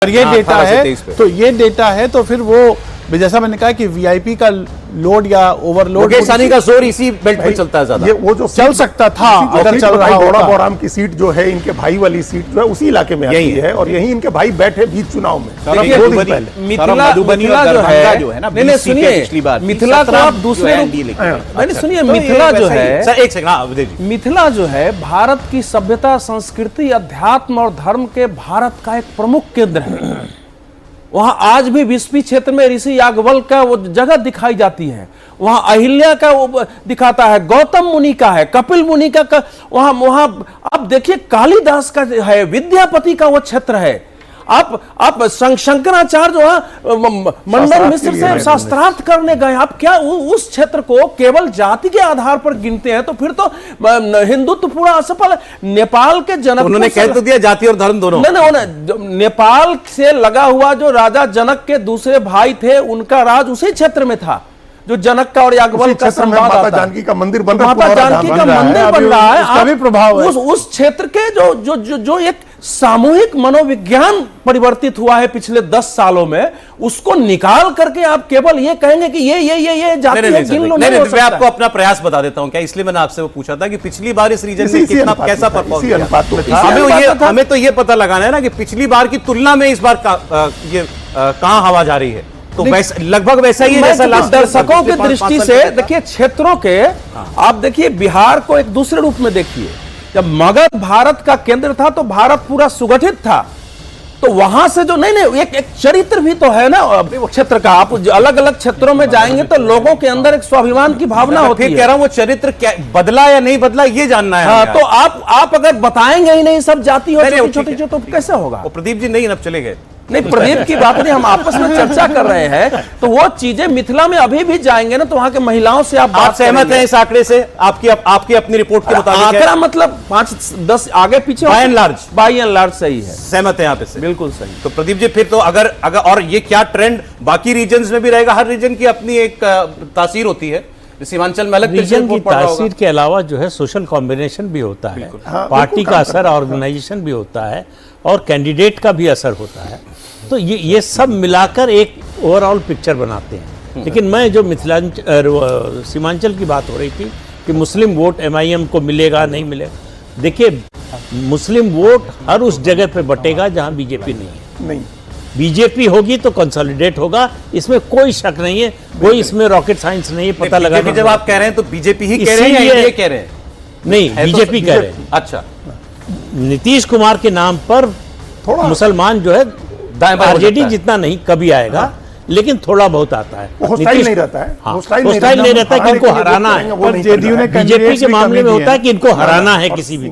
ये डेटा है, तो ये डेटा है, तो फिर वो जैसा मैंने कहा कि वीआईपी का लोड या ओवरलोड, मुकेश सहनी का जोर इसी बेल्ट पे चलता है ज्यादा। ये वो जो चल सकता था अगर चल रहा होता। बोराम की सीट जो है, इनके भाई वाली सीट जो है उसी इलाके में आती है, और यहीं इनके भाई बैठे बीच चुनाव में। मिथिला जो है ना, नहीं सुनिए, मिथिला को आप दूसरे नहीं सुनिए, मिथिला जो है, सर एक सेकंड, मिथिला जो है भारत की सभ्यता, संस्कृति, अध्यात्म और धर्म के भारत का एक प्रमुख केंद्र है। वहां आज भी विस्पी क्षेत्र में ऋषि याज्ञवल्क्य का वो जगह दिखाई जाती है, वहां अहिल्या का वो दिखाता है, गौतम मुनि का है, कपिल मुनि का वहां आप देखिए कालिदास का है, विद्यापति का वो क्षेत्र है। आप शंकराचार्य जो है मंडन मिश्र से शास्त्रार्थ करने गए, आप क्या उस क्षेत्र को केवल जाति के आधार पर गिनते हैं? तो फिर तो हिंदुत्व पूरा असफल है। नेपाल के जनक, उन्होंने कह तो दिया जाति और धर्म दोनों। नहीं, नेपाल से लगा हुआ जो राजा जनक के दूसरे भाई थे, उनका राज उसी क्षेत्र में था जो जनक का और याज्ञवल्क्य का संवाद आता है। माता जानकी का मंदिर बन रहा है, माता जानकी का मंदिर बन रहा है, उसका भी प्रभाव है। उस क्षेत्र के जो एक सामूहिक मनोविज्ञान परिवर्तित हुआ है पिछले 10 सालों में, उसको निकाल करके आप केवल ये कहेंगे कि ये जाति है, गिन लो। नहीं, मैं आपको अपना प्रयास बता देता हूं क्या, इसलिए मैंने आपसे वो पूछा था कि पिछली बार इस रीजन में कितना कैसा परफॉर्म किया। हमें तो ये पता लगाना है ना कि पिछली बार की तुलना में इस बार कहां हवा जा रही है, तो लगभग वैसा ही है जैसा लास्ट। दर्शकों की दृष्टि से देखिए, क्षेत्रों के आप देखिए, बिहार को एक दूसरे रूप में देखिए। जब मगध भारत का केंद्र था तो भारत पूरा सुगठित था, तो वहां से जो नहीं एक चरित्र भी तो है ना क्षेत्र का। आप अलग अलग क्षेत्रों में जाएंगे तो लोगों के अंदर एक स्वाभिमान की भावना होती है। कह रहा हूं वो चरित्र क्या बदला या नहीं बदला, ये जानना है। हाँ, तो आप अगर बताएंगे ही नहीं सब जाति हो छोटी छोटी, तो कैसे होगा? प्रदीप जी नहीं, अब चले गए। नहीं, प्रदीप की बात नहीं, हम आपस में चर्चा कर रहे हैं। तो वो चीजें मिथिला में अभी भी जाएंगे ना, तो वहां के महिलाओं से आप सहमत हैं इस आंकड़े से? आपकी अपनी रिपोर्ट के मुताबिक आंकड़ा मतलब 5-10 आगे पीछे बाय एंड लार्ज सही है, सहमत है आप इससे? बिल्कुल सही। तो प्रदीप जी फिर तो अगर और ये क्या ट्रेंड बाकी रीजन्स में भी रहेगा? हर रीजन की अपनी एक तासीर होती है। सीमांचल में अलग रीजन की तासीर के अलावा जो है सोशल कॉम्बिनेशन भी होता है, पार्टी का असर, ऑर्गेनाइजेशन भी होता है, और कैंडिडेट का भी असर होता है। तो ये सब मिलाकर एक ओवरऑल पिक्चर बनाते हैं। लेकिन मैं जो सीमांचल की बात हो रही थी कि मुस्लिम वोट एमआईएम को मिलेगा नहीं मिलेगा, देखिए मुस्लिम वोट हर उस जगह पे बटेगा जहां बीजेपी नहीं है। बीजेपी होगी तो कंसोलिडेट होगा, इसमें कोई शक नहीं है, कोई इसमें रॉकेट साइंस नहीं है। पता लगा जब आप कह रहे हैं तो बीजेपी ही कह रहे हैं या ये कह रहे हैं? नहीं, बीजेपी कह रहे हैं। अच्छा, नीतीश कुमार के नाम पर थोड़ा मुसलमान जो है आरजेडी जितना नहीं कभी आएगा, लेकिन थोड़ा बहुत आता है। हॉस्टाइल नहीं रहता है, हॉस्टाइल नहीं रहता है कि इनको हराना है। बीजेपी के मामले में होता है कि इनको हराना है किसी भी।